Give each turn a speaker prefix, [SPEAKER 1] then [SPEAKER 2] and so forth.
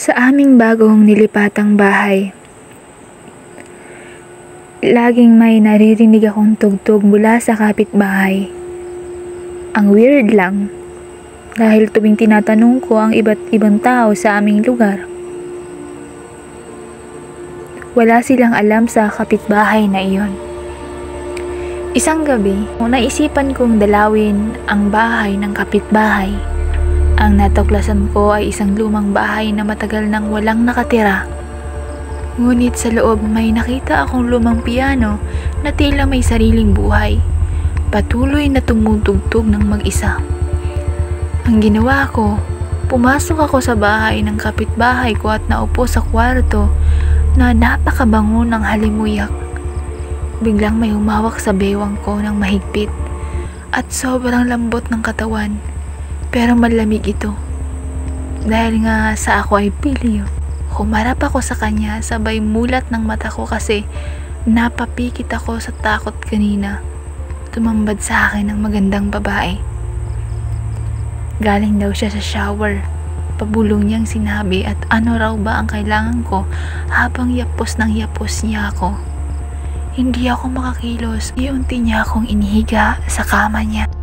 [SPEAKER 1] Sa aming bagong nilipatang bahay, laging may naririnig akong tugtog mula sa kapitbahay. Ang weird lang, dahil tuwing tinatanong ko ang iba't ibang tao sa aming lugar, wala silang alam sa kapitbahay na iyon. Isang gabi, naisipan kong dalawin ang bahay ng kapitbahay. Ang natuklasan ko ay isang lumang bahay na matagal nang walang nakatira. Ngunit sa loob may nakita akong lumang piano na tila may sariling buhay. Patuloy na tumutugtog ng mag-isa. Ang ginawa ko, pumasok ako sa bahay ng kapitbahay ko at naupo sa kwarto na napakabango ng halimuyak. Biglang may humawak sa bewang ko ng mahigpit at sobrang lambot ng katawan. Pero malamig ito. Dahil nga sa ako ay pilyo, humarap ako sa kanya sabay mulat ng mata ko kasi napapikit ako sa takot kanina. Tumambad sa akin ang magandang babae. Galing daw siya sa shower. Pabulong niyang sinabi at ano raw ba ang kailangan ko habang yapos ng yapos niya ako. Hindi ako makakilos, iunti niya akong inihiga sa kama niya.